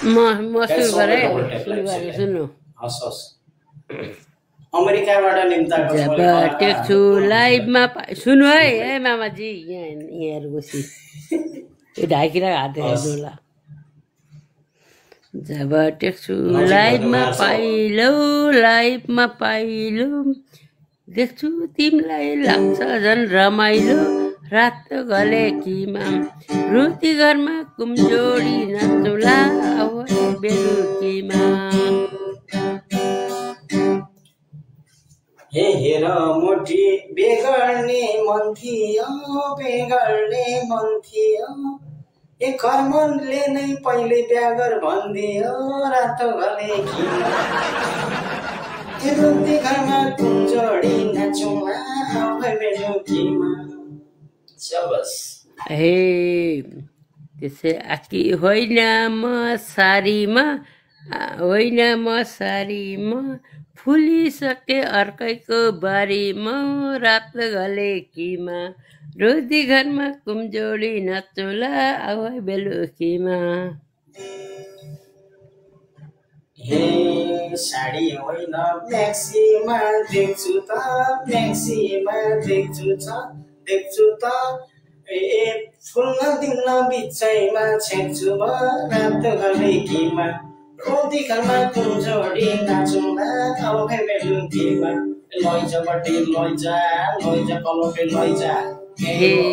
म That's सुरु all गरेँ double tap सुरु like गरेँ सुन्नु हस् हस् अमेरिकाबाट निम्ताको जब मैले टेक्छु कलाकारहरू को हुनुहुन्छ त लाइभमा सुन्नु है सुन्नु ए पऱ्यो मामाजी यहाँ हेर्नुहोस् यो ढाकिरहेको हात हस् हेर्नु होला जब टेक्छु नजिक भन्नु लाइभमा पाइलो देख्छु तिमीलाई लाग्छ झन् रमाइलो रात घलेकीमा रुति घरमा कुमजोडी नाचौला बेलुकीमा हे हेर मोटी बेगर्ने मन थियो बेगर्ने मन थियो एक मनले नै पहिले ब्यागर भनिदियो रातो घलेकीमा रुति घरमा कुमजोडी नाचौला बेलुकीमा सबस हे त्यसै आकी होइन म सारीमा फुलिसके अर्कैको बारीमा रात घलेकीमा रोजी घरमा कुमजोडी नाचौला बेलुकीमा हे साडी होइन म्याक्सीमा देख्छु त ए फुल्न दिन्न बिचैमा छेक्छु म रात घलेकीमा रोटी घरमा कुमजोडी नाचौला बेलुकीमा लैजा कलोपे लैजा